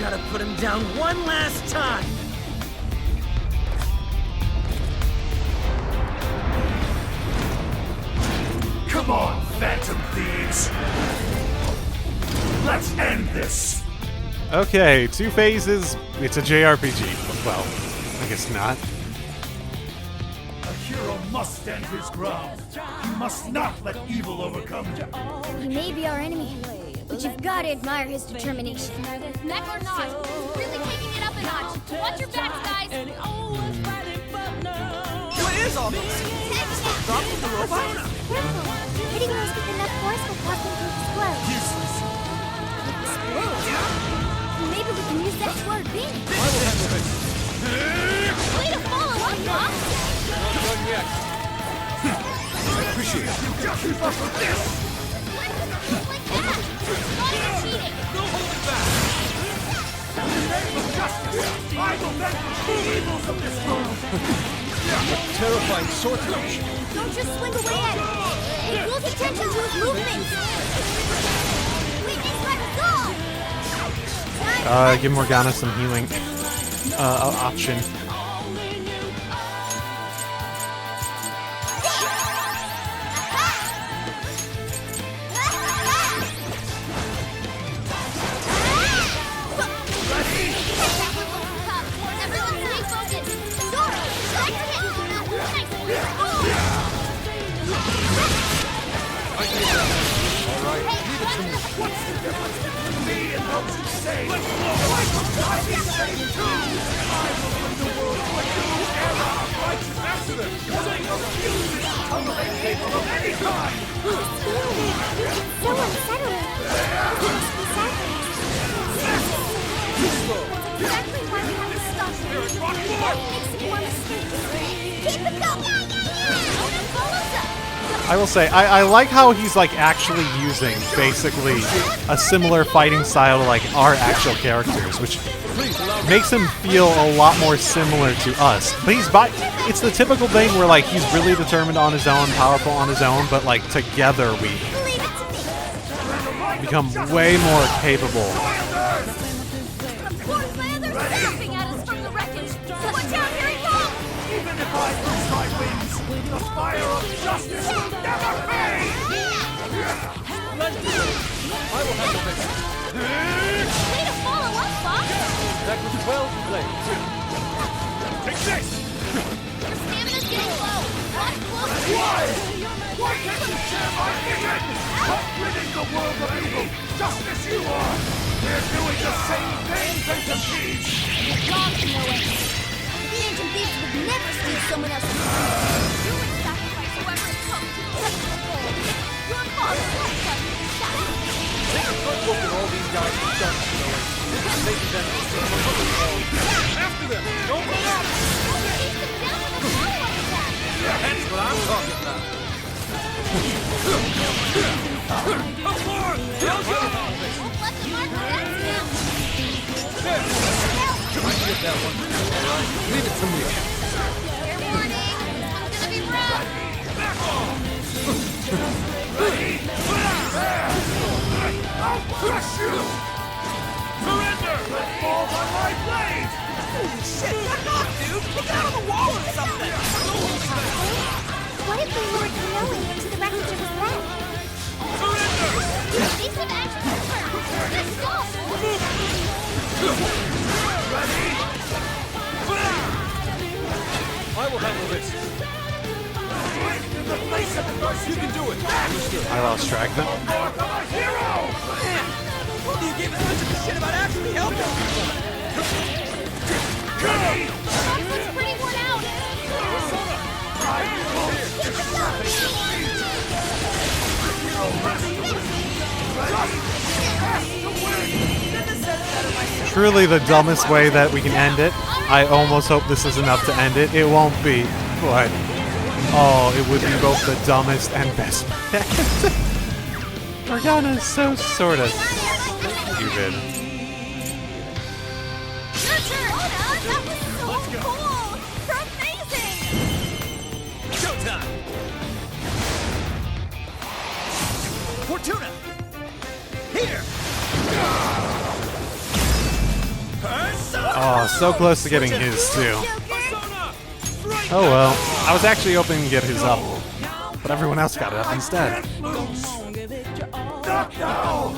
Gotta put him down one last time! Come on, Phantom Thieves! Let's end this! Okay, 2 phases. It's a JRPG. Well, I guess not. A hero must stand his ground. You must not let evil overcome you. He may be our enemy, but you've got to admire his determination. Mech or not, he's really taking it up a notch. Watch your backs, guys. What is all this? Dropping the robot? Careful! Hitting those with enough force will cause them to explode. Useless. Explode? Maybe we can use that to our advantage. Way to follow up, Bob. I appreciate it. Keep up with this! Like that. Not even cheating. In the name of justice, I will vanquish the evils of this world! Terrifying sorcery. Don't just swing away at him. Pay close attention to his movements. Weakness resolved. Give Morgana some healing option. Everyone stay focused. Sora, back to him. Nice. What's the difference between me and those who say, I be saved too! I will bring the world to a new era of righteous accident! They refuse to tolerate people of any kind! This feeling. It's so unsettling. It must be silent. That's exactly why we have to stop him. Make some more mistakes. Keep it going! I will say, I like how he's like actually using basically a similar fighting style to like our actual characters, which makes him feel a lot more similar to us. But it's the typical thing where like he's really determined on his own, powerful on his own, but like together we become way more capable. Of course, my other snapping at us from the wreckage. Watch out, here he comes! Even if I lose my wings, the fire of justice will never fade! I will handle this. Way to follow up, Bob. That was well played. Take this! Your stamina's getting low. Watch close. Why? Why can't you share my vision? Of ridding the world of evil, just as you are! They're doing the same thing, Phantom Thieves! Dogs know it. The ancient thieves would never steal someone else's. You would sacrifice whoever it took to protect the world. Your father left us. Look at all these guys who've done it, you know. Maybe then after them! Don't let up! Chase them down with a follow-up attack. That's what I'm talking about. Of course! Won't let the mark relax now. I get that one. All right, leave it to me. Fair warning. It's gonna be rough. I'll crush you! Surrender! Let fall by my blade! Shit, back off, dude! Kick it out of the wall or something! What if we lured Kanoe into the wreckage of his lab? These have action confirmed. Let's go. I will handle this. In the face of adversity! You can do it. I lost track then. Mark of a hero! Man! You gave us much of a shit about actually helping! Bob looks pretty worn out. Truly the dumbest way that we can end it. I almost hope this is enough to end it. It won't be, but oh, it would be both the dumbest and best. Morgana is so sorta stupid. Your turn. That was so cool. You're amazing. Showtime! Fortuna! Here! Oh, so close to getting his, too. Oh well. I was actually hoping to get his up, but everyone else got it up instead. Not now!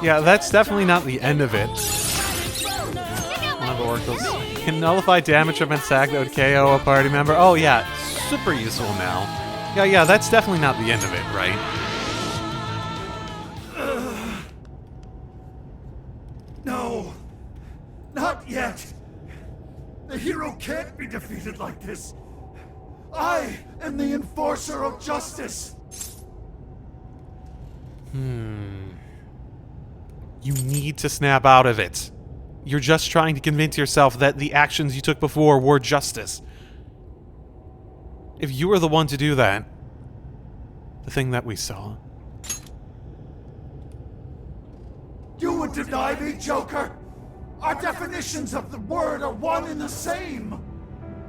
Yeah, that's definitely not the end of it. One of the oracles can nullify damage from an attack that would KO a party member. Oh yeah, super useful now. Yeah, that's definitely not the end of it, right? No, not yet. The hero can't be defeated like this. I am the enforcer of justice. You need to snap out of it. You're just trying to convince yourself that the actions you took before were justice. If you were the one to do that, the thing that we saw. You would deny me, Joker? Our definitions of the word are one and the same.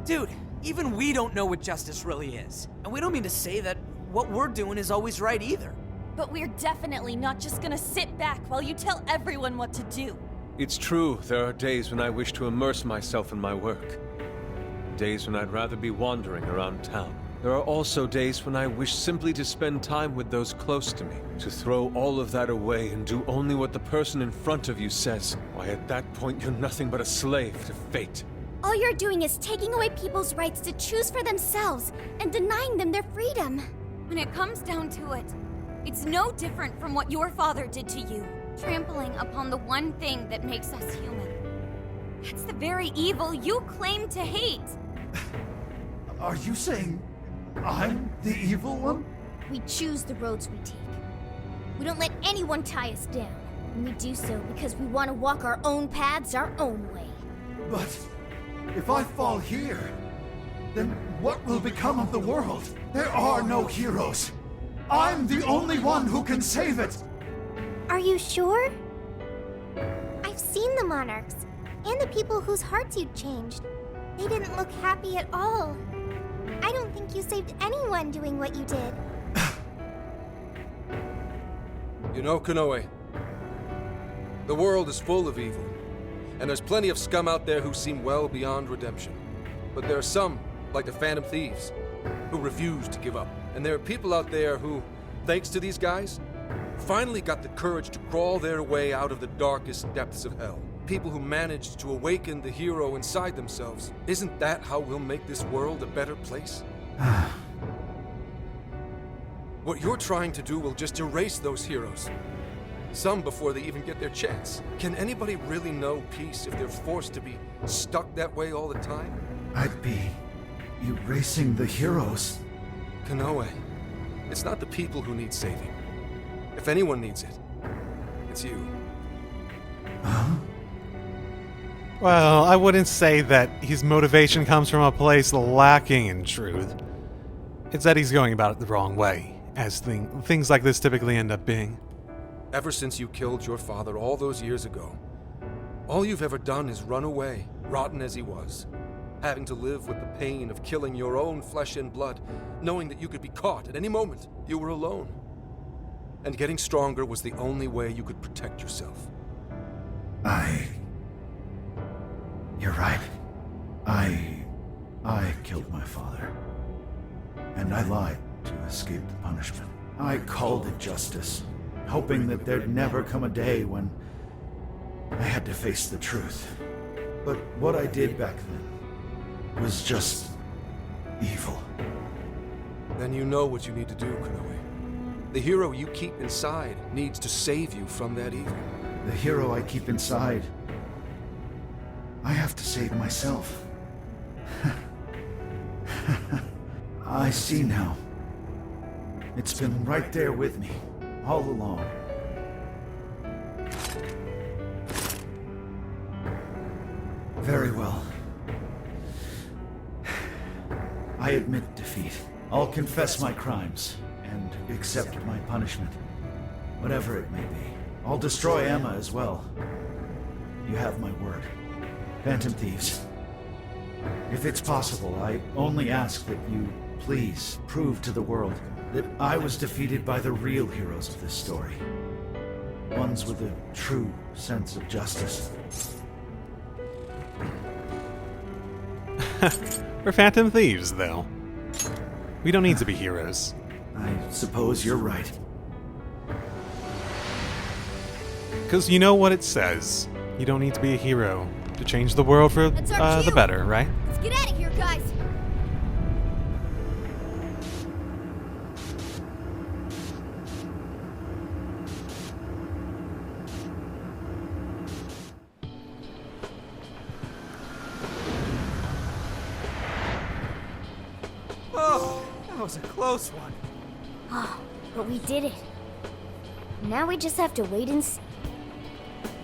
Dude, even we don't know what justice really is. And we don't mean to say that what we're doing is always right either. But we're definitely not just gonna sit back while you tell everyone what to do. It's true, there are days when I wish to immerse myself in my work. Days when I'd rather be wandering around town. There are also days when I wish simply to spend time with those close to me. To throw all of that away and do only what the person in front of you says. Why, at that point, you're nothing but a slave to fate. All you're doing is taking away people's rights to choose for themselves and denying them their freedom. When it comes down to it, it's no different from what your father did to you. Trampling upon the one thing that makes us human. That's the very evil you claim to hate. Are you saying I'm the evil one? We choose the roads we take. We don't let anyone tie us down. And we do so because we want to walk our own paths our own way. But if I fall here, then what will become of the world? There are no heroes. I'm the only one who can save it. Are you sure? I've seen the monarchs, and the people whose hearts you changed. They didn't look happy at all. I don't think you saved anyone doing what you did. You know, Konoe, the world is full of evil, and there's plenty of scum out there who seem well beyond redemption. But there are some, like the Phantom Thieves, who refuse to give up. And there are people out there who, thanks to these guys, finally got the courage to crawl their way out of the darkest depths of hell. People who managed to awaken the hero inside themselves. Isn't that how we'll make this world a better place? What you're trying to do will just erase those heroes. Some before they even get their chance. Can anybody really know peace if they're forced to be stuck that way all the time? I'd be erasing the heroes. Konoe, it's not the people who need saving. If anyone needs it, it's you. Huh? Well, I wouldn't say that his motivation comes from a place lacking in truth. It's that he's going about it the wrong way, as things like this typically end up being. Ever since you killed your father all those years ago, all you've ever done is run away, rotten as he was, having to live with the pain of killing your own flesh and blood, knowing that you could be caught at any moment. You were alone. And getting stronger was the only way you could protect yourself. You're right. I killed my father. And I lied to escape the punishment. I called it justice, hoping that there'd never come a day when I had to face the truth. But what I did back then was just evil. Then you know what you need to do, Konoe. The hero you keep inside needs to save you from that evil. The hero I keep inside, I have to save myself. I see now. It's been right there with me, all along. Very well. I admit defeat. I'll confess my crimes and accept my punishment, whatever it may be. I'll destroy Emma as well. You have my word. Phantom Thieves. If it's possible, I only ask that you please prove to the world that I was defeated by the real heroes of this story. Ones with a true sense of justice. We're phantom thieves, though. We don't need to be heroes. I suppose you're right. Because you know what it says. You don't need to be a hero to change the world for That's our the cue. better, right? Let's get out of here, guys. Oh, that was a close one. Oh, but we did it. Now we just have to wait and see.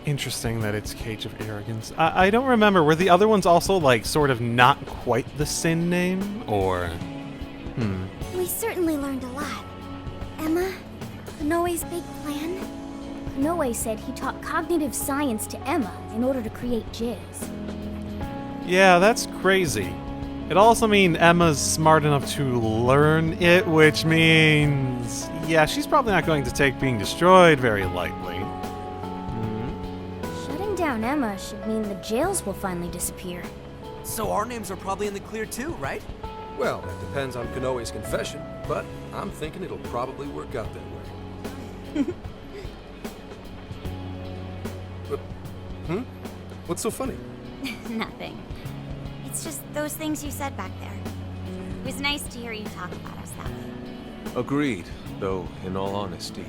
Interesting that it's Cage of Arrogance. I don't remember. Were the other ones also, like, sort of not quite the Sin name? Or... We certainly learned a lot. Emma, Konoe's big plan? Konoe said he taught cognitive science to Emma in order to create Jizz. Yeah, that's crazy. It also means Emma's smart enough to learn it, which means... yeah, she's probably not going to take being destroyed very lightly. Shutting down Emma should mean the jails will finally disappear. So our names are probably in the clear too, right? Well, that depends on Konoe's confession, but I'm thinking it'll probably work out that way. What's so funny? Nothing. It's just those things you said back there. It was nice to hear you talk about us that way. Agreed, though, in all honesty,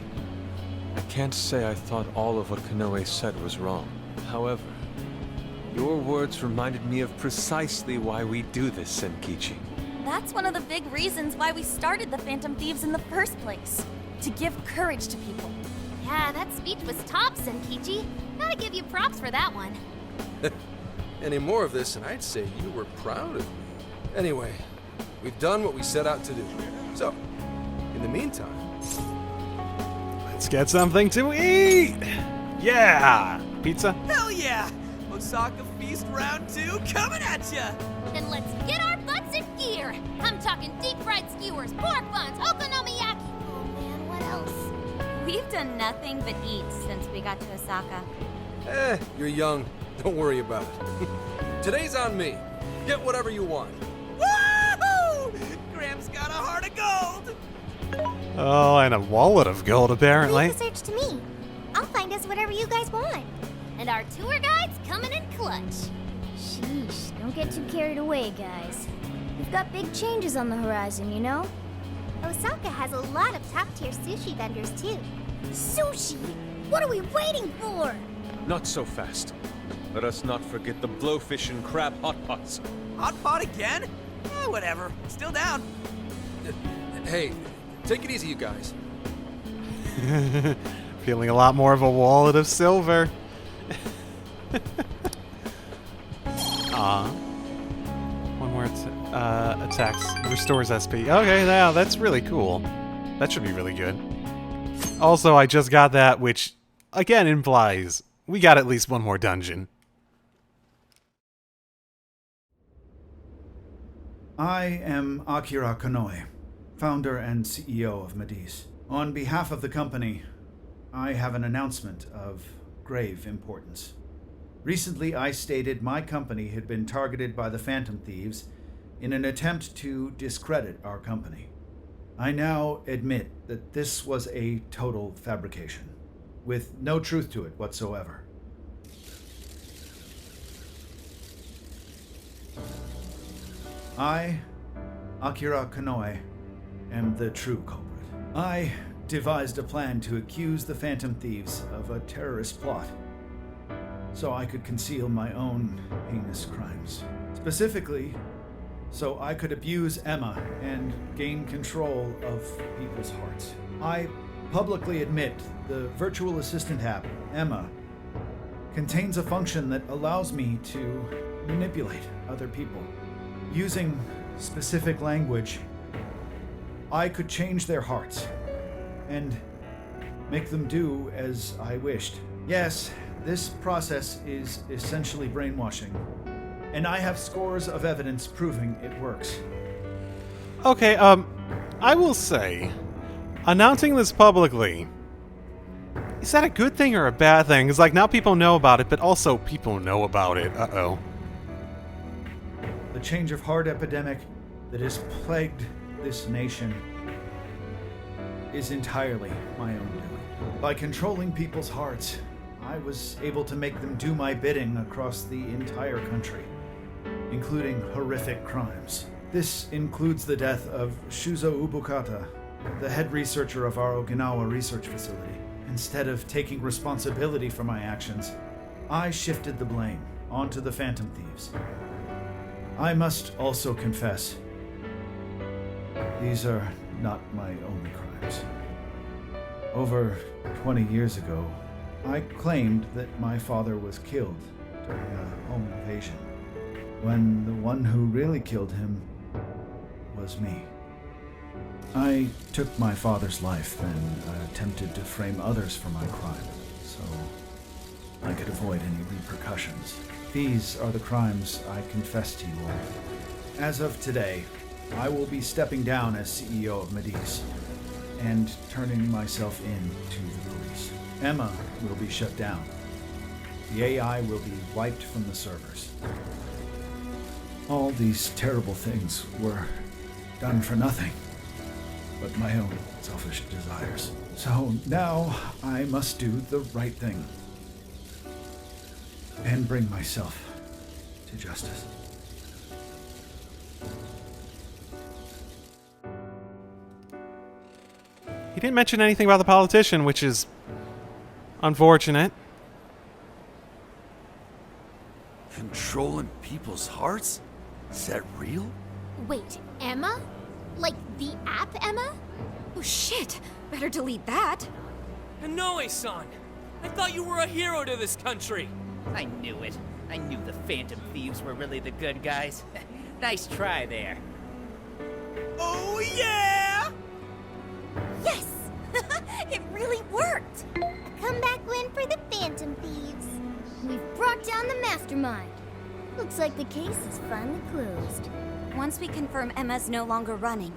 I can't say I thought all of what Konoe said was wrong. However, your words reminded me of precisely why we do this, Senkichi. That's one of the big reasons why we started the Phantom Thieves in the first place. To give courage to people. Yeah, that speech was top, Senkichi. Gotta give you props for that one. Any more of this, and I'd say you were proud of me. Anyway, we've done what we set out to do. So, in the meantime... Let's get something to eat! Yeah! Pizza? Hell yeah! Osaka Feast Round 2 coming at ya! Then let's get our butts in gear. I'm talking deep fried skewers, pork buns, okonomiyaki. Oh man, what else? We've done nothing but eat since we got to Osaka. You're young. Don't worry about it. Today's on me. Get whatever you want. Woohoo! Graham's got a heart of gold! Oh, and a wallet of gold, apparently. Leave the search to me. I'll find us whatever you guys want. And our tour guide's coming in clutch. Sheesh, don't get too carried away, guys. We've got big changes on the horizon, you know? Osaka has a lot of top-tier sushi vendors, too. Sushi? What are we waiting for? Not so fast. Let us not forget the blowfish and crab hot pots. Hot pot again? Eh, whatever. Still down. Hey, take it easy, you guys. Feeling a lot more of a wallet of silver. One more attacks. Restores SP. Okay, yeah, that's really cool. That should be really good. Also, I just got that, which, again, implies we got at least one more dungeon. I am Akira Konoe, founder and CEO of Medis. On behalf of the company, I have an announcement of grave importance. Recently, I stated my company had been targeted by the Phantom Thieves in an attempt to discredit our company. I now admit that this was a total fabrication, with no truth to it whatsoever. I, Akira Konoe, am the true culprit. I devised a plan to accuse the Phantom Thieves of a terrorist plot, so I could conceal my own heinous crimes. Specifically, so I could abuse Emma and gain control of people's hearts. I publicly admit the virtual assistant app, Emma, contains a function that allows me to manipulate other people. Using specific language, I could change their hearts and make them do as I wished. Yes, this process is essentially brainwashing, and I have scores of evidence proving it works. Okay, I will say, announcing this publicly Is that a good thing or a bad thing? It's like now people know about it, but also people know about it. Uh-oh. The change of heart epidemic that has plagued this nation is entirely my own doing. By controlling people's hearts, I was able to make them do my bidding across the entire country, including horrific crimes. This includes the death of Shuzo Ubukata, the head researcher of our Okinawa research facility. Instead of taking responsibility for my actions, I shifted the blame onto the Phantom Thieves. I must also confess, these are not my only crimes. Over 20 years ago, I claimed that my father was killed during a home invasion, when the one who really killed him was me. I took my father's life and attempted to frame others for my crime, so I could avoid any repercussions. These are the crimes I confess to you all. As of today, I will be stepping down as CEO of Medivh and turning myself in to the police. Emma will be shut down. The AI will be wiped from the servers. All these terrible things were done for nothing but my own selfish desires. So now I must do the right thing and bring myself to justice. He didn't mention anything about the politician, which is unfortunate. Controlling people's hearts? Is that real? Wait, Emma? Like the app Emma? Oh shit! Better delete that. Konoe-san! I thought you were a hero to this country! I knew it. I knew the Phantom Thieves were really the good guys. Nice try there. Oh yeah! Yes! It really worked! A comeback win for the Phantom Thieves. We've brought down the mastermind. Looks like the case is finally closed. Once we confirm Emma's no longer running,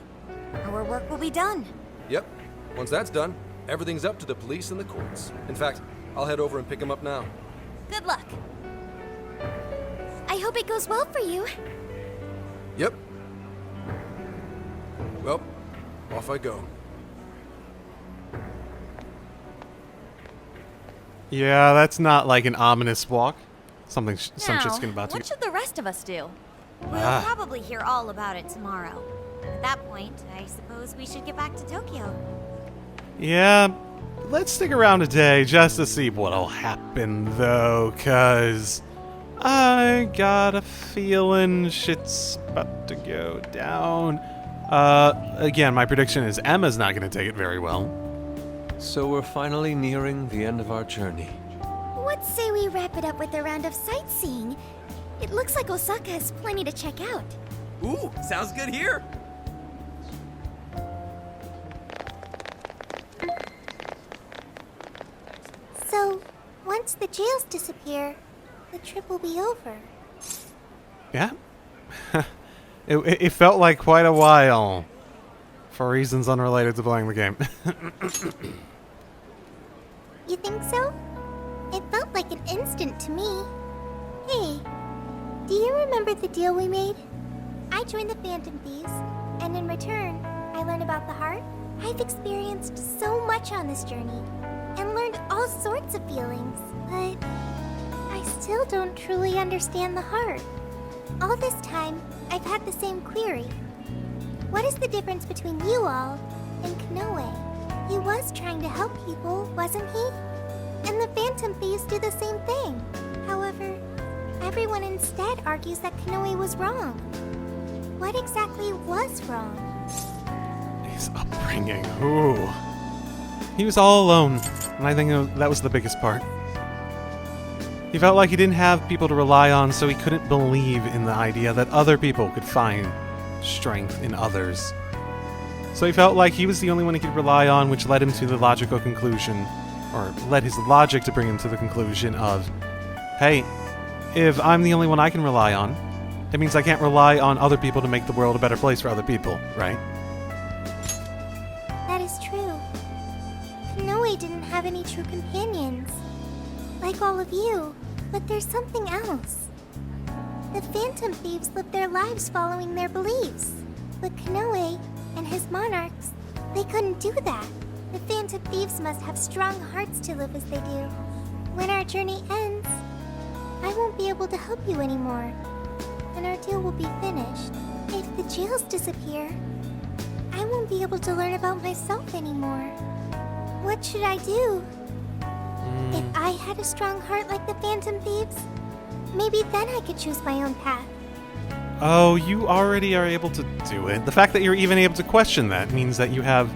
our work will be done. Yep. Once that's done, everything's up to the police and the courts. In fact, I'll head over and pick him up now. Good luck. I hope it goes well for you. Yep. Well, off I go. Yeah, that's not like an ominous walk. Some shit's about to. What should the rest of us do? We'll Ah. probably hear all about it tomorrow. At that point, I suppose we should get back to Tokyo. Yeah, let's stick around today just to see what'll happen, though, cause I got a feeling shit's about to go down. Again, my prediction is Emma's not gonna take it very well. So we're finally nearing the end of our journey. What say we wrap it up with a round of sightseeing? It looks like Osaka has plenty to check out. Ooh, sounds good here! So, once the jails disappear, the trip will be over. Yeah. It felt like quite a while. For reasons unrelated to playing the game. You think so? It felt like an instant to me. Hey, do you remember the deal we made? I joined the Phantom Thieves, and in return, I learned about the heart. I've experienced so much on this journey, and learned all sorts of feelings, but I still don't truly understand the heart. All this time, I've had the same query. What is the difference between you all and Konoe? He was trying to help people, wasn't he? And the Phantom Thieves do the same thing. However, everyone instead argues that Konoe was wrong. What exactly was wrong? His upbringing. Ooh. He was all alone, and I think that was the biggest part. He felt like he didn't have people to rely on, so he couldn't believe in the idea that other people could find strength in others. So he felt like he was the only one he could rely on, which led him to the logical conclusion, or led his logic to bring him to the conclusion of, hey, if I'm the only one I can rely on, it means I can't rely on other people to make the world a better place for other people, right? That is true. Konoe didn't have any true companions. Like all of you. But there's something else. The Phantom Thieves lived their lives following their beliefs. But Konoe and his monarchs, they couldn't do that. The Phantom Thieves must have strong hearts to live as they do. When our journey ends, I won't be able to help you anymore. And our deal will be finished. If the jails disappear, I won't be able to learn about myself anymore. What should I do? If I had a strong heart like the Phantom Thieves, maybe then I could choose my own path. Oh, you already are able to do it. The fact that you're even able to question that means that you have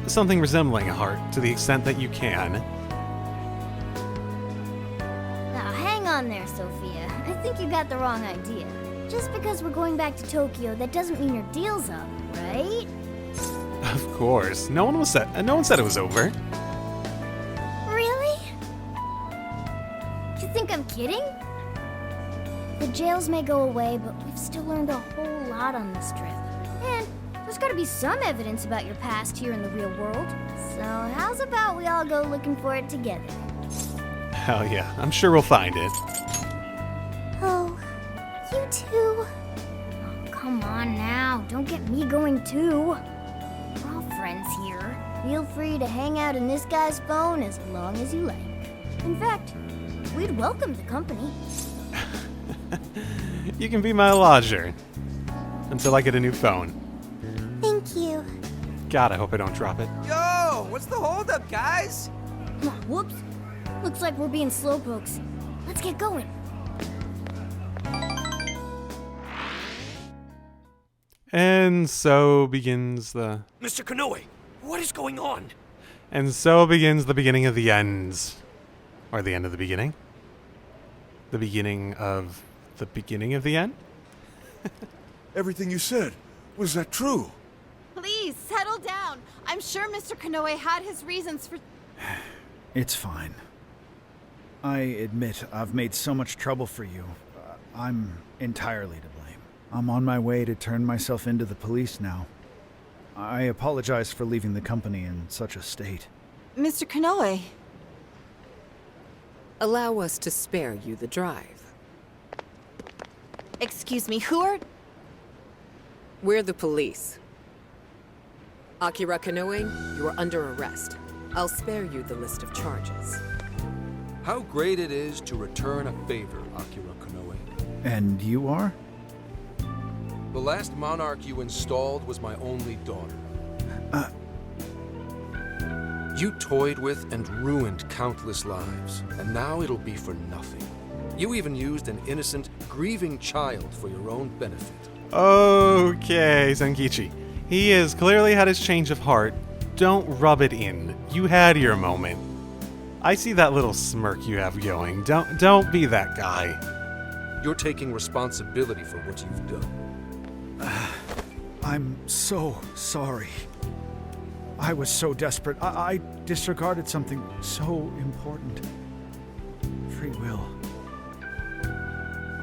something resembling a heart to the extent that you can. Now, hang on there, Sophia. I think you got the wrong idea. Just because we're going back to Tokyo, that doesn't mean your deal's up, right? Of course. No one said it was over. Really? You think I'm kidding? The jails may go away, but we've still learned a whole lot on this trip. And there's gotta be some evidence about your past here in the real world. So how's about we all go looking for it together? Hell yeah, I'm sure we'll find it. Oh, you too. Oh, come on now, don't get me going too. We're all friends here. Feel free to hang out in this guy's phone as long as you like. In fact, we'd welcome the company. You can be my lodger. Until I get a new phone. Thank you. God, I hope I don't drop it. Yo, what's the holdup, guys? Whoops. Looks like we're being slowpokes. Let's get going. And so begins the... Mr. Konoe, what is going on? And so begins the beginning of the ends. Or the end of the beginning. The beginning of the end? Everything you said, was that true? Please, settle down. I'm sure Mr. Konoe had his reasons for... It's fine. I admit I've made so much trouble for you. I'm entirely to blame. I'm on my way to turn myself into the police now. I apologize for leaving the company in such a state. Mr. Konoe. Allow us to spare you the drive. Excuse me, who are... We're the police. Akira Konoe, you are under arrest. I'll spare you the list of charges. How great it is to return a favor, Akira Konoe. And you are? The last monarch you installed was my only daughter. You toyed with and ruined countless lives, and now it'll be for nothing. You even used an innocent, grieving child for your own benefit. Okay, Zenkichi. He has clearly had his change of heart. Don't rub it in. You had your moment. I see that little smirk you have going. Don't be that guy. You're taking responsibility for what you've done. I'm so sorry. I was so desperate. I disregarded something so important. Free will.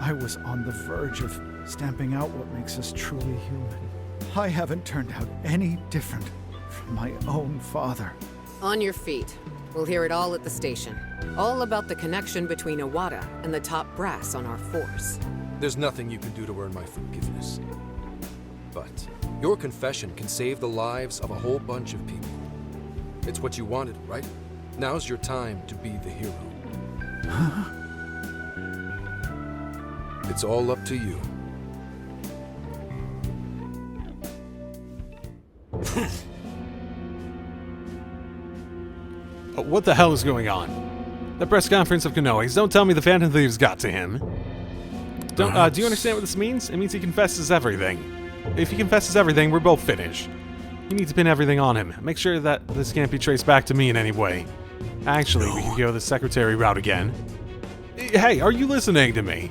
I was on the verge of stamping out what makes us truly human. I haven't turned out any different from my own father. On your feet. We'll hear it all at the station. All about the connection between Iwata and the top brass on our force. There's nothing you can do to earn my forgiveness. But your confession can save the lives of a whole bunch of people. It's what you wanted, right? Now's your time to be the hero. It's all up to you. What the hell is going on? The press conference of Konoe's. Don't tell me the Phantom Thieves got to him. Do you understand what this means? It means he confesses everything. If he confesses everything, we're both finished. You need to pin everything on him. Make sure that this can't be traced back to me in any way. Actually, we could go the secretary route again. Hey, are you listening to me?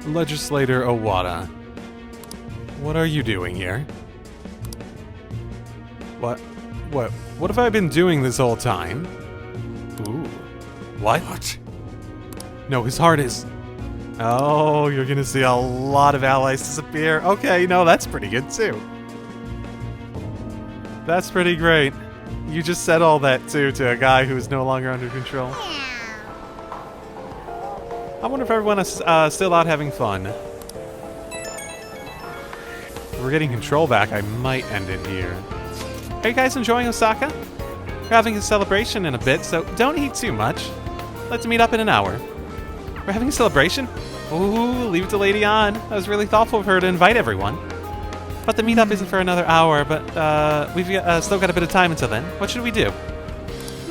Legislator Iwata. What are you doing here? What have I been doing this whole time? Ooh. What? No, his heart is... Oh, you're gonna see a lot of allies disappear. Okay, no, that's pretty good too. That's pretty great. You just said all that, too, to a guy who is no longer under control. I wonder if everyone is still out having fun. If we're getting control back, I might end it here. Are you guys enjoying Osaka? We're having a celebration in a bit, so don't eat too much. Let's meet up in an hour. We're having a celebration? Ooh, leave it to Lady Ann. That was really thoughtful of her to invite everyone. But the meetup isn't for another hour, but we've still got a bit of time until then. What should we do?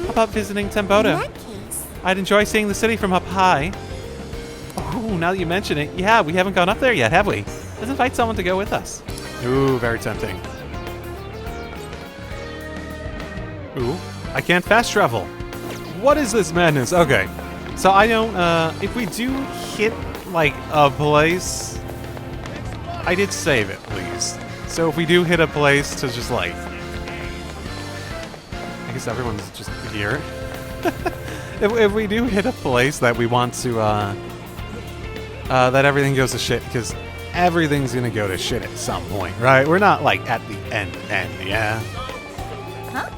How about visiting Tembodo? In that case, I'd enjoy seeing the city from up high. Oh, now that you mention it, yeah, we haven't gone up there yet, have we? Let's invite someone to go with us. Ooh, very tempting. Ooh, I can't fast travel. What is this madness? Okay, so I don't, if we do hit, like, a place, I did save it, please. So if we do hit a place to just, like, I guess everyone's just here. if we do hit a place that we want to, that everything goes to shit, because everything's gonna go to shit at some point, right? We're not, like, at the end, yeah? huh?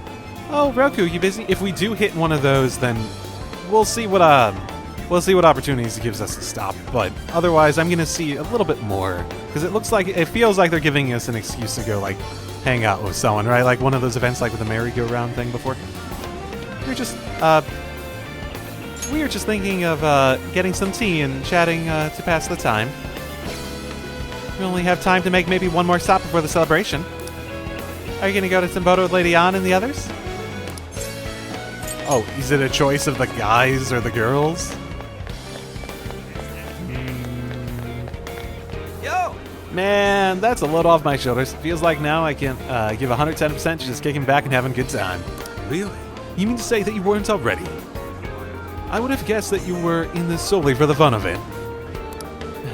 Oh, Roku, you busy? If we do hit one of those, then we'll see what opportunities it gives us to stop. But otherwise, I'm gonna see a little bit more, because it feels like they're giving us an excuse to go, like, hang out with someone, right? Like one of those events, like with the merry-go-round thing before. We were just thinking of getting some tea and chatting to pass the time. We only have time to make maybe one more stop before the celebration. Are you gonna go to Tembodo with Lady Ann and the others? Oh, is it a choice of the guys or the girls? Yo! Man, that's a load off my shoulders. Feels like now I can give 110% to just kicking back and having a good time. Really? You mean to say that you weren't already? I would have guessed that you were in this solely for the fun of it.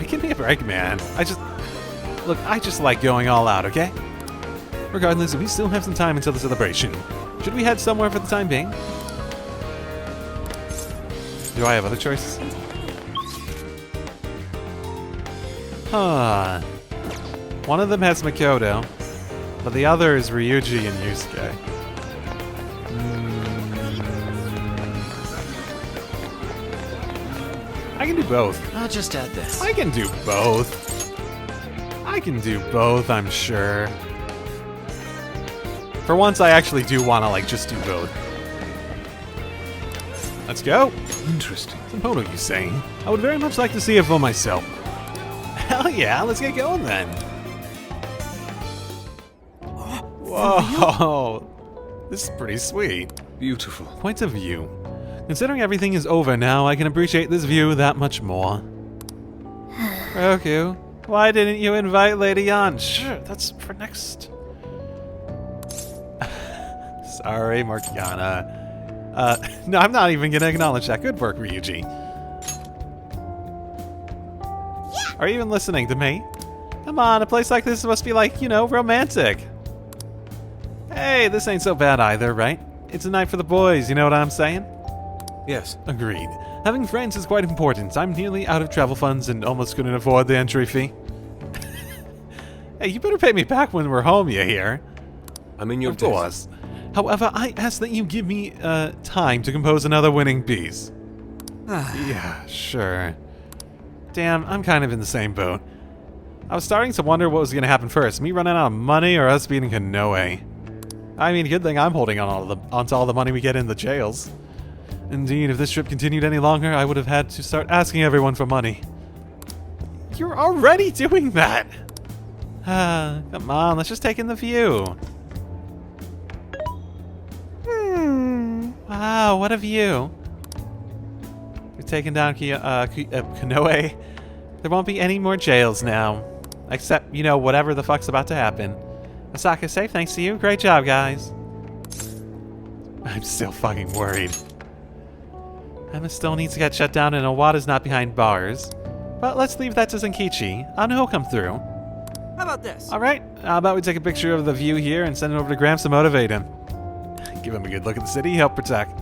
Give me a break, man. I just like going all out, okay? Regardless, we still have some time until the celebration. Should we head somewhere for the time being? Do I have other choices? Huh. One of them has Makoto, but the other is Ryuji and Yusuke. I can do both. I'll just add this. I can do both. I'm sure. For once, I actually do want to, like, just do both. Let's go. Interesting. Tembodo, you saying? I would very much like to see it for myself. Hell yeah, let's get going then. Whoa. This is pretty sweet. Beautiful. Point of view. Considering everything is over now, I can appreciate this view that much more. Roku, why didn't you invite Lady Ann? Sure, that's for next. Sorry, Morgiana. No, I'm not even gonna acknowledge that. Good work, Ryuji. Yeah. Are you even listening to me? Come on, a place like this must be like, romantic. Hey, this ain't so bad either, right? It's a night for the boys, you know what I'm saying? Yes. Agreed. Having friends is quite important. I'm nearly out of travel funds and almost couldn't afford the entry fee. Hey, you better pay me back when we're home, you hear? I'm in your Of course. However, I ask that you give me time to compose another winning piece. Yeah, sure. Damn, I'm kind of in the same boat. I was starting to wonder what was going to happen first, me running out of money or us beating Konoe. I mean, good thing I'm holding on onto all the money we get in the jails. Indeed, if this trip continued any longer, I would have had to start asking everyone for money. You're already doing that! Come on, let's just take in the view. Wow, what a view. We're taking down Konoe. There won't be any more jails now. Except, whatever the fuck's about to happen. Osaka's safe thanks to you. Great job, guys. I'm still fucking worried. Emma still needs to get shut down and Owada's not behind bars. But let's leave that to Zenkichi. I know he'll come through. How about this? Alright, how about we take a picture of the view here and send it over to Gramps to motivate him. Give him a good look at the city, help protect.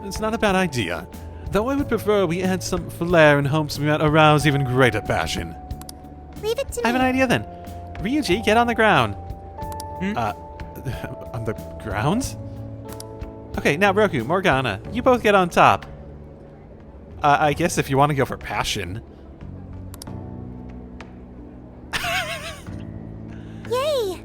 It's not a bad idea. Though I would prefer we add some flair in hopes we might arouse even greater passion. Leave it to me. I have an idea then. Ryuji, get on the ground. On the ground? Okay, now Roku, Morgana, you both get on top. I guess if you want to go for passion. Yay!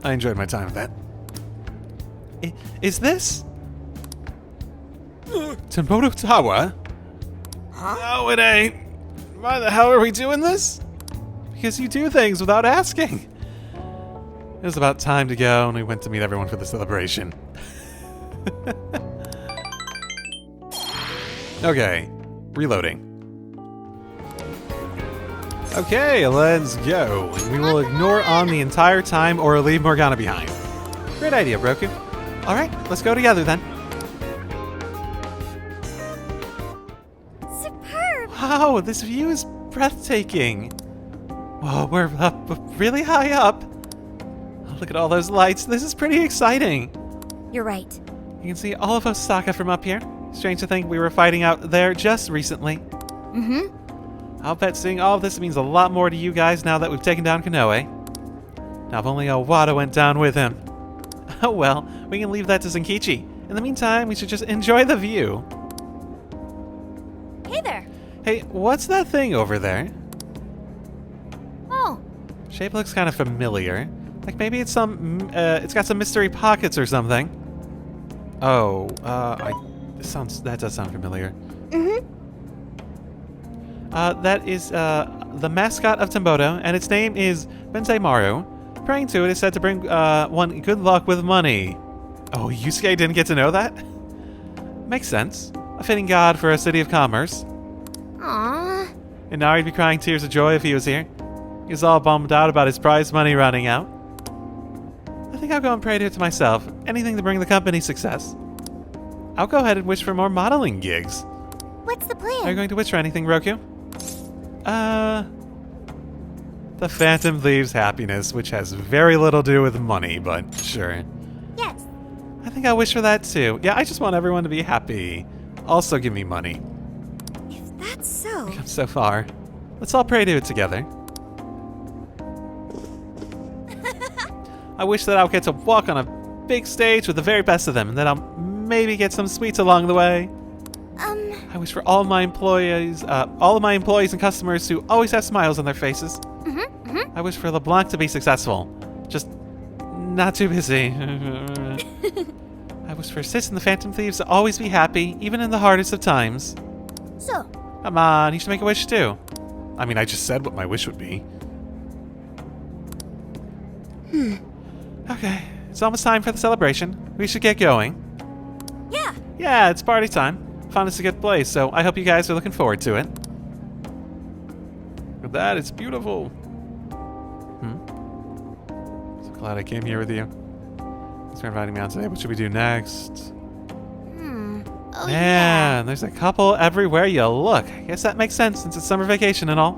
I enjoyed my time with that. Is this Tenbodo Tower? No, it ain't. Why the hell are we doing this? Because you do things without asking. It was about time to go, and we went to meet everyone for the celebration. Okay, reloading. Okay, let's go. We will ignore on the entire time or leave Morgana behind. Great idea, Roku. Alright, let's go together then. Superb! Wow, this view is breathtaking. Whoa, we're up really high up. Oh, look at all those lights. This is pretty exciting. You're right. You can see all of Osaka from up here. Strange to think we were fighting out there just recently. Mm-hmm. I'll bet seeing all of this means a lot more to you guys now that we've taken down Konoe. Now if only Owada went down with him. Oh well, we can leave that to Zenkichi. In the meantime, we should just enjoy the view. Hey there. Hey, what's that thing over there? Oh, Shape looks kind of familiar. Like maybe it's it's got some mystery pockets or something. Oh, that does sound familiar. Mm-hmm. That is the mascot of Tenbodo, and its name is Benzemaru. Praying to it is said to bring one good luck with money. Oh, Yusuke didn't get to know that? Makes sense. A fitting god for a city of commerce. Aww. And now he'd be crying tears of joy if he was here. He's all bummed out about his prize money running out. I think I'll go and pray to it to myself. Anything to bring the company success. I'll go ahead and wish for more modeling gigs. What's the plan? Are you going to wish for anything, Roku? The Phantom Thieves' happiness, which has very little to do with money, but sure. Yes. I think I'll wish for that too. Yeah, I just want everyone to be happy. Also give me money. If that's so... We've come so far. Let's all pray to it together. I wish that I'll get to walk on a big stage with the very best of them, and that I'll maybe get some sweets along the way. I wish for all of my employees and customers to always have smiles on their faces. I wish for LeBlanc to be successful. Just not too busy. I wish for Sis and the Phantom Thieves to always be happy, even in the hardest of times. So, Come on, you should make a wish too. I mean, I just said what my wish would be. Okay, it's almost time for the celebration. We should get going. yeah. Yeah, it's party time. Found us a good place, so I hope you guys are looking forward to it. Look at that, it's beautiful. So glad I came here with you. Thanks for inviting me on today. What should we do next? Oh, Man, there's a couple everywhere you look. I guess that makes sense since it's summer vacation and all.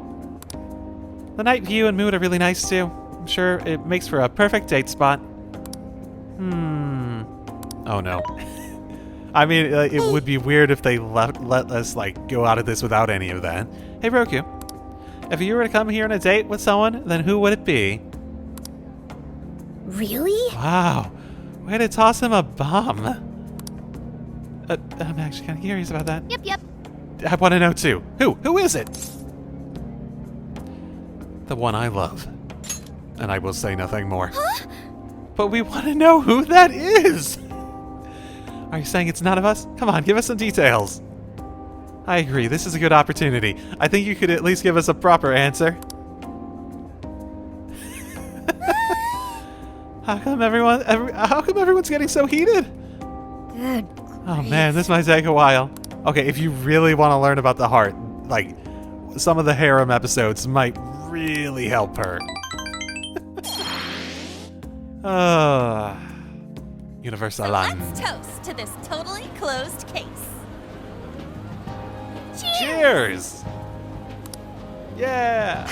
The night view and mood are really nice too. I'm sure it makes for a perfect date spot. Oh no. I mean, it would be weird if they let us, like, go out of this without any of that. Hey, Roku. If you were to come here on a date with someone, then who would it be? Really? Wow. Way to toss him a bomb. I'm actually kind of curious about that. Yep. I want to know, too. Who is it? The one I love. And I will say nothing more. Huh? But we want to know who that is! Are you saying it's none of us? Come on, give us some details. I agree, this is a good opportunity. I think you could at least give us a proper answer. How come everyone's getting so heated? Good. Oh man, this might take a while. Okay, if you really want to learn about the heart, like, some of the harem episodes might really help her. Universalan. Let's toast to this totally closed case. Cheers! Yeah!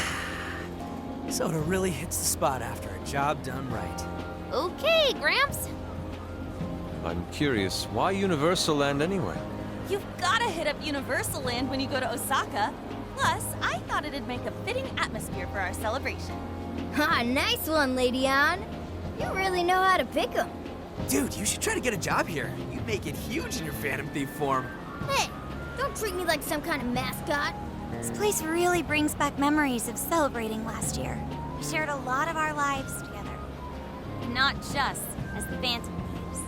Soda really hits the spot after a job done right. Okay, Gramps. I'm curious, why Universal Land anyway? You've gotta hit up Universal Land when you go to Osaka. Plus, I thought it'd make a fitting atmosphere for our celebration. Ha, nice one, Lady Ann. You really know how to pick 'em. Dude, you should try to get a job here. You'd make it huge in your Phantom Thief form. Hey, don't treat me like some kind of mascot. This place really brings back memories of celebrating last year. We shared a lot of our lives together. Not just as the Phantom Thieves.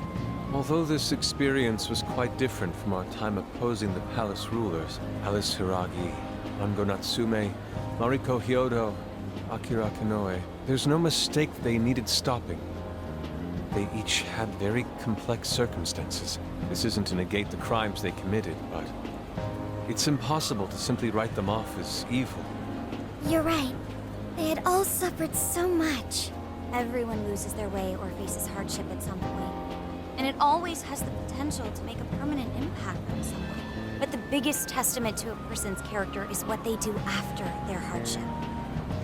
Although this experience was quite different from our time opposing the palace rulers, Alice Hiragi, Ango Natsume, Mariko Hyodo, Akira Konoe, there's no mistake they needed stopping. They each had very complex circumstances. This isn't to negate the crimes they committed, but it's impossible to simply write them off as evil. You're right. They had all suffered so much. Everyone loses their way or faces hardship at some point. And it always has the potential to make a permanent impact on someone. But the biggest testament to a person's character is what they do after their hardship.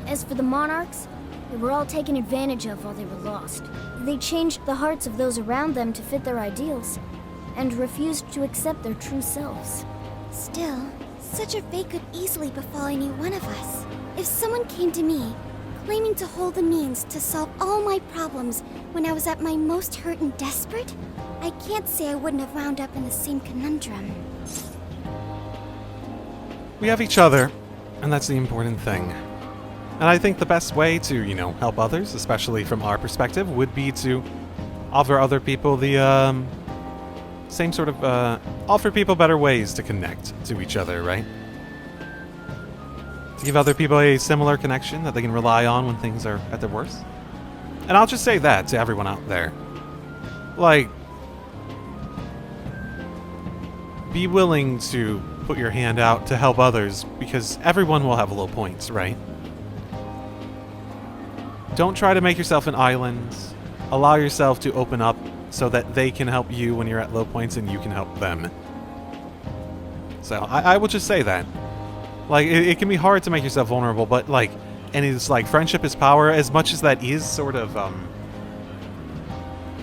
As for the monarchs, they were all taken advantage of while they were lost. They changed the hearts of those around them to fit their ideals, and refused to accept their true selves. Still, such a fate could easily befall any one of us. If someone came to me, claiming to hold the means to solve all my problems when I was at my most hurt and desperate, I can't say I wouldn't have wound up in the same conundrum. We have each other, and that's the important thing. And I think the best way to, help others, especially from our perspective, would be to offer other people the, same sort of, offer people better ways to connect to each other, right? To give other people a similar connection that they can rely on when things are at their worst. And I'll just say that to everyone out there. Like, be willing to put your hand out to help others, because everyone will have low points, right? Don't try to make yourself an island. Allow yourself to open up so that they can help you when you're at low points and you can help them. So I will just say that. Like, it can be hard to make yourself vulnerable, but and it's like friendship is power, as much as that is sort of, I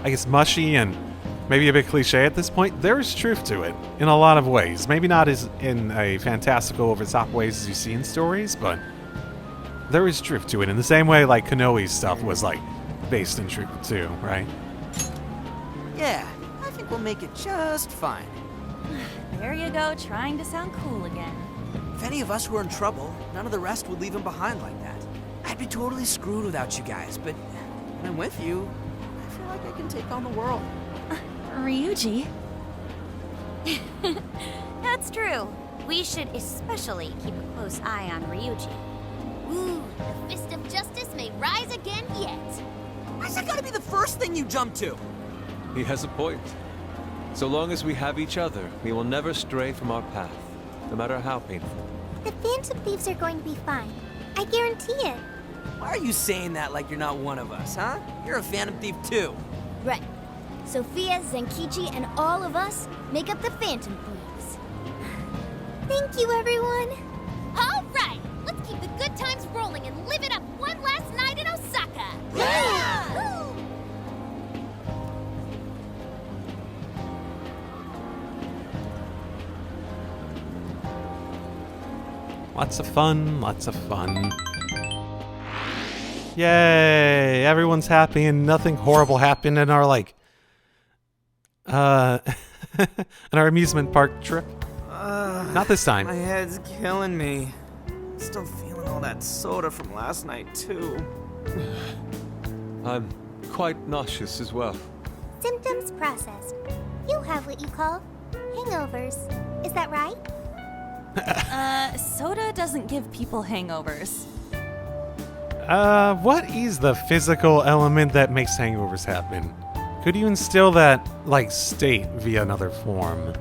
guess, mushy and maybe a bit cliche at this point, there is truth to it in a lot of ways. Maybe not as in a fantastical, over-the-top ways as you see in stories, but there is truth to it in the same way like Konoe's stuff was based in truth too, right? Yeah, I think we'll make it just fine. There you go, trying to sound cool again. If any of us were in trouble, none of the rest would leave him behind like that. I'd be totally screwed without you guys, but when I'm with you, I feel like I can take on the world. Ryuji? That's true. We should especially keep a close eye on Ryuji. Ooh, the fist of justice may rise again yet. Why's that gotta be the first thing you jump to? He has a point. So long as we have each other, we will never stray from our path, no matter how painful. The Phantom Thieves are going to be fine. I guarantee it. Why are you saying that like you're not one of us, huh? You're a Phantom Thief too. Right. Sophia, Zenkichi, and all of us make up the Phantom Thieves. Thank you, everyone. All right, let's keep the good times rolling and live it up one last night in Osaka. Yeah! Lots of fun, lots of fun. Yay! Everyone's happy and nothing horrible happened in our, in our amusement park trip. Not this time. My head's killing me. Still feeling all that soda from last night, too. I'm quite nauseous as well. Symptoms processed. You have what you call hangovers. Is that right? Soda doesn't give people hangovers. What is the physical element that makes hangovers happen? Could you instill that, state via another form?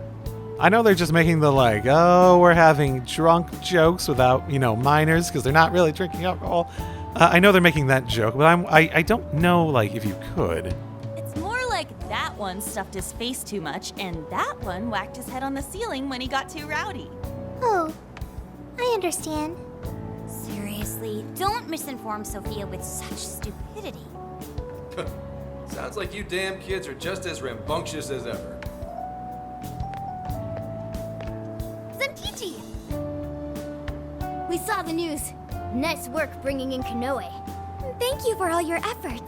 I know they're just making the, we're having drunk jokes without, minors, because they're not really drinking alcohol. I know they're making that joke, but I don't know, if you could. It's more like that one stuffed his face too much, and that one whacked his head on the ceiling when he got too rowdy. Oh, I understand. Seriously? seriously, don't misinform Sophia with such stupidity. Sounds like you damn kids are just as rambunctious as ever. Zenkichi! We saw the news. Nice work bringing in Konoe. Thank you for all your efforts.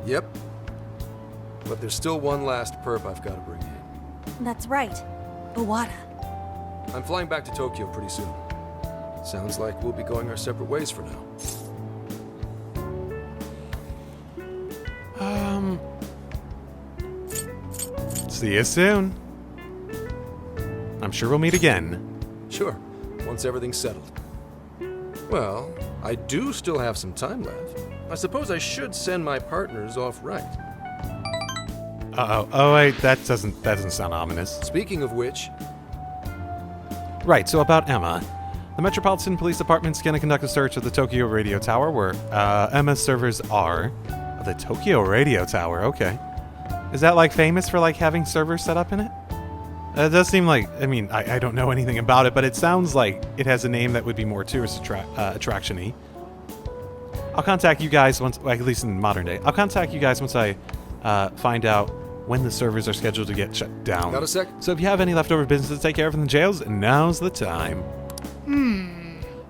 Yep. But there's still one last perp I've got to bring in. That's right. Owada. I'm flying back to Tokyo pretty soon. Sounds like we'll be going our separate ways for now. See you soon. I'm sure we'll meet again. Sure, once everything's settled. Well, I do still have some time left. I suppose I should send my partners off right. Uh-oh. Oh, wait, that doesn't sound ominous. Speaking of which... Right, so about Emma. The Metropolitan Police Department's gonna conduct a search of the Tokyo Radio Tower where Emma's servers are. The Tokyo Radio Tower, okay. Is that, like, famous for, like, having servers set up in it? It does seem like, I mean, I don't know anything about it, but it sounds like it has a name that would be more tourist attraction-y. I'll contact you guys once, well, at least in modern day. I'll contact you guys once I find out when the servers are scheduled to get shut down. Got a sec? So if you have any leftover business to take care of in the jails, now's the time.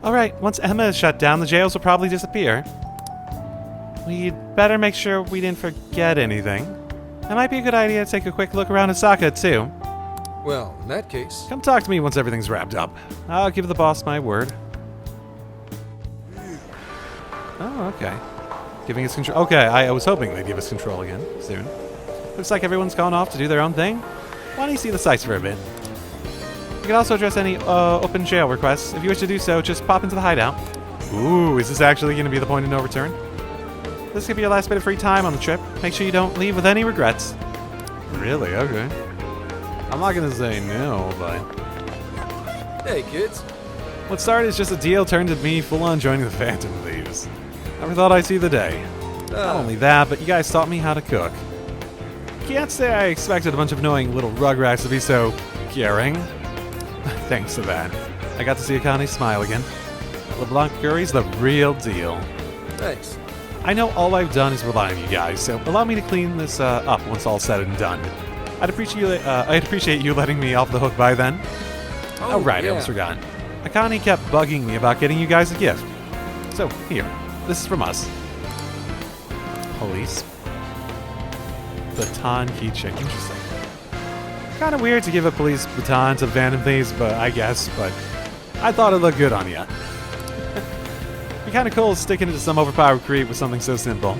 Alright, once Emma is shut down, the jails will probably disappear. We'd better make sure we didn't forget anything. It might be a good idea to take a quick look around Osaka, too. Well, in that case... Come talk to me once everything's wrapped up. I'll give the boss my word. Oh, okay. Giving us control. Okay, I was hoping they'd give us control again soon. Looks like everyone's gone off to do their own thing. Why don't you see the sights for a bit? You can also address any open jail requests. If you wish to do so, just pop into the hideout. Ooh, is this actually going to be the point of no return? This could be your last bit of free time on the trip. Make sure you don't leave with any regrets. Really? Okay. I'm not going to say no, but... Hey, kids. What started as just a deal turned to me full-on joining the Phantom Thieves. Never thought I'd see the day. Not only that, but you guys taught me how to cook. Can't say I expected a bunch of annoying little rugrats to be so caring. Thanks to that. I got to see Akane smile again. LeBlanc Curry's the real deal. Thanks. I know all I've done is rely on you guys, so allow me to clean this up once all's said and done. I'd appreciate you letting me off the hook by then. Oh right, I almost forgot. Akane kept bugging me about getting you guys a gift. So, here. This is from us. Police. Baton keychain. Interesting. Kind of weird to give a police baton to Phantom Thieves, but I guess, but I thought it looked good on ya. Be kind of cool sticking it to some overpowered creep with something so simple.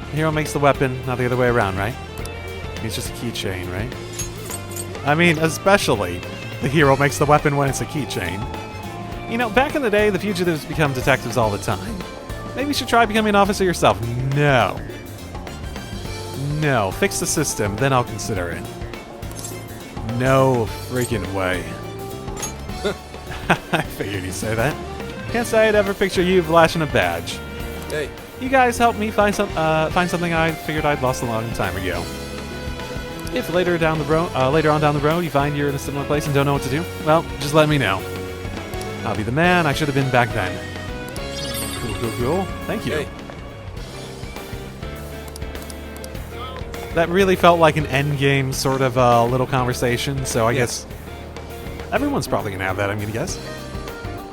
The hero makes the weapon, not the other way around, right? It's just a keychain, right? I mean, especially the hero makes the weapon when it's a keychain. You know, back in the day, the fugitives become detectives all the time. Maybe you should try becoming an officer yourself. No. No, fix the system, then I'll consider it. No freaking way. I figured you'd say that. Can't say I'd ever picture you flashing a badge. Hey. You guys helped me find something I figured I'd lost a long time ago. If later on down the road you find you're in a similar place and don't know what to do, well, just let me know. I'll be the man I should have been back then. Cool. Thank you. Hey. That really felt like an endgame sort of little conversation, so I guess everyone's probably going to have that, I'm going to guess.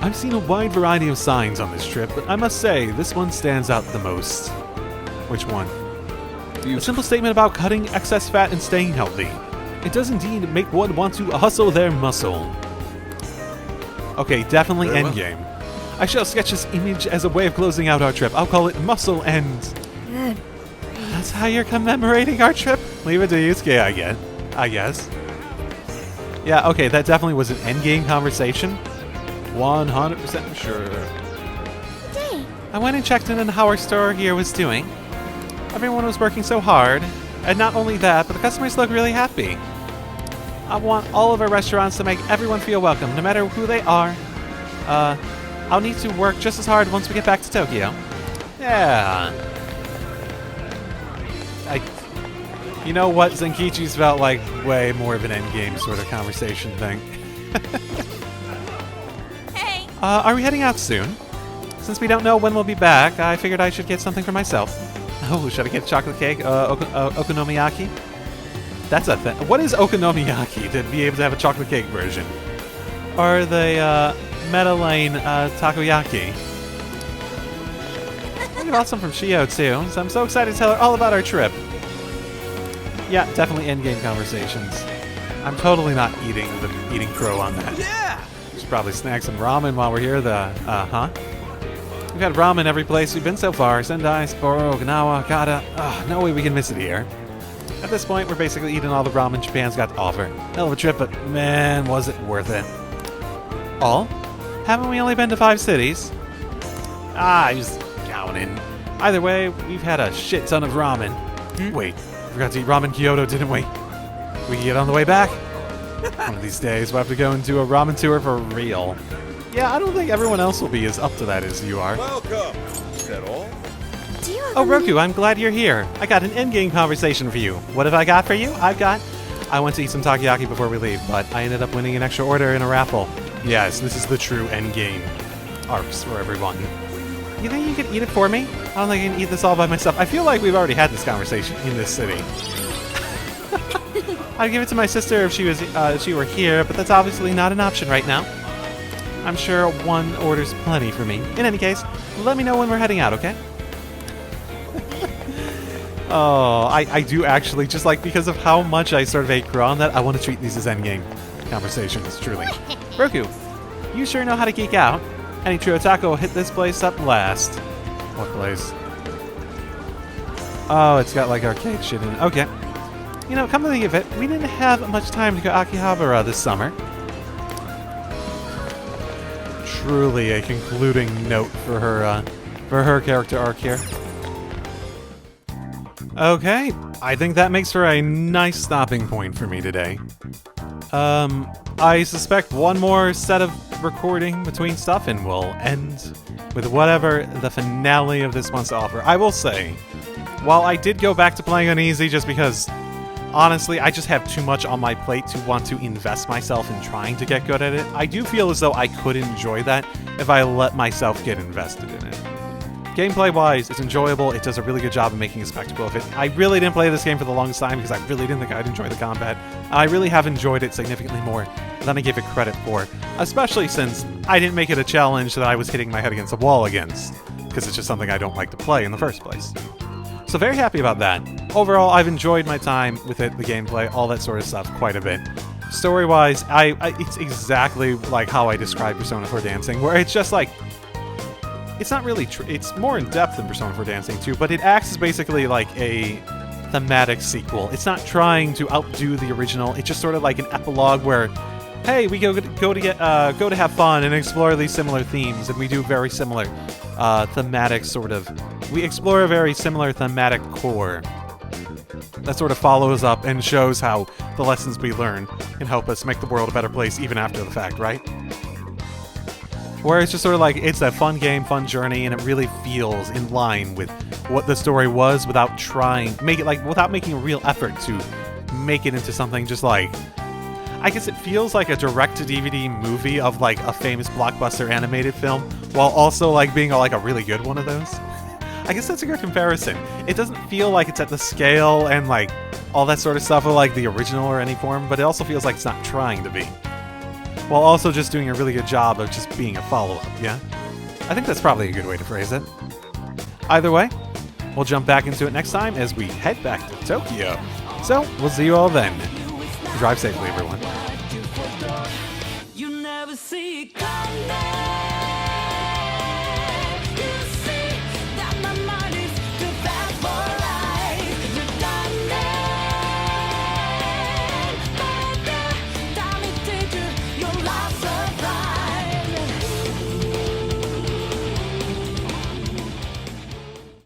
I've seen a wide variety of signs on this trip, but I must say, this one stands out the most. Which one? A simple statement about cutting excess fat and staying healthy. It does indeed make one want to hustle their muscle. Okay, definitely endgame. I shall sketch this image as a way of closing out our trip. I'll call it Muscle End. Good. That's how you're commemorating our trip? Leave it to Yusuke, I guess. Yeah, okay, that definitely was an endgame conversation. 100% sure. Dang. I went and checked in on how our store here was doing. Everyone was working so hard. And not only that, but the customers look really happy. I want all of our restaurants to make everyone feel welcome, no matter who they are. I'll need to work just as hard once we get back to Tokyo. Yeah. You know what? Zenkichi's felt like way more of an endgame sort of conversation thing. Hey! Are we heading out soon? Since we don't know when we'll be back, I figured I should get something for myself. Oh, should I get chocolate cake? Okonomiyaki? That's a thing. What is okonomiyaki to be able to have a chocolate cake version? Or the Meadow Lane takoyaki? I got some from Shio too, so I'm so excited to tell her all about our trip. Yeah, definitely endgame conversations. I'm totally not eating crow on that. Yeah! Should probably snag some ramen while we're here. We've had ramen every place we've been so far. Sendai, Sapporo, Okinawa, Kata. No way we can miss it here. At this point, we're basically eating all the ramen Japan's got to offer. Hell of a trip, but man, was it worth it. All? Haven't we only been to 5 cities? I was counting. Either way, we've had a shit ton of ramen. Wait, forgot to eat ramen Kyoto, didn't we? We can get on the way back. One of these days, we'll have to go and do a ramen tour for real. Yeah, I don't think everyone else will be as up to that as you are. Welcome. Is that all? Do you have Oh, Roku, I'm glad you're here. I got an endgame conversation for you. What have I got for you? I went to eat some takoyaki before we leave, but I ended up winning an extra order in a raffle. Yes, this is the true endgame arcs for everyone. You think you could eat it for me? I don't think I can eat this all by myself. I feel like we've already had this conversation in this city. I'd give it to my sister if she were here, but that's obviously not an option right now. I'm sure one order's plenty for me. In any case, let me know when we're heading out, okay? Oh, I do actually, just like because of how much I sort of hate Kura on that, I want to treat these as endgame conversations, truly. Roku, you sure know how to geek out. Any true otaku will hit this place up last. What place? Oh, it's got like arcade shit in it. Okay. You know, come to think of it, we didn't have much time to go Akihabara this summer. Truly a concluding note for her character arc here. Okay, I think that makes for a nice stopping point for me today. I suspect one more set of recording between stuff and we'll end with whatever the finale of this wants to offer. I will say, while I did go back to playing on easy just because, honestly, I just have too much on my plate to want to invest myself in trying to get good at it, I do feel as though I could enjoy that if I let myself get invested in it. Gameplay-wise, it's enjoyable. It does a really good job of making a spectacle of it. I really didn't play this game for the longest time because I really didn't think I'd enjoy the combat. I really have enjoyed it significantly more than I give it credit for, especially since I didn't make it a challenge that I was hitting my head against a wall against, because it's just something I don't like to play in the first place. So very happy about that. Overall, I've enjoyed my time with it, the gameplay, all that sort of stuff quite a bit. Story-wise, it's exactly like how I described Persona 4 Dancing, where it's just like, it's not really it's more in depth than Persona 4 Dancing 2, but it acts as basically like a thematic sequel. It's not trying to outdo the original. It's just sort of like an epilogue where, hey, we go to have fun and explore these similar themes, and we do very similar thematic sort of. We explore a very similar thematic core that sort of follows up and shows how the lessons we learn can help us make the world a better place even after the fact, right? Where it's just sort of like, it's a fun game, fun journey, and it really feels in line with what the story was without without making a real effort to make it into something just like, I guess it feels like a direct-to-DVD movie of like a famous blockbuster animated film, while also like being like a really good one of those. I guess that's a good comparison. It doesn't feel like it's at the scale and like all that sort of stuff of like the original or any form, but it also feels like it's not trying to be. While also just doing a really good job of just being a follow-up, yeah? I think that's probably a good way to phrase it. Either way, we'll jump back into it next time as we head back to Tokyo. So, we'll see you all then. Drive safely, everyone. You never see it coming.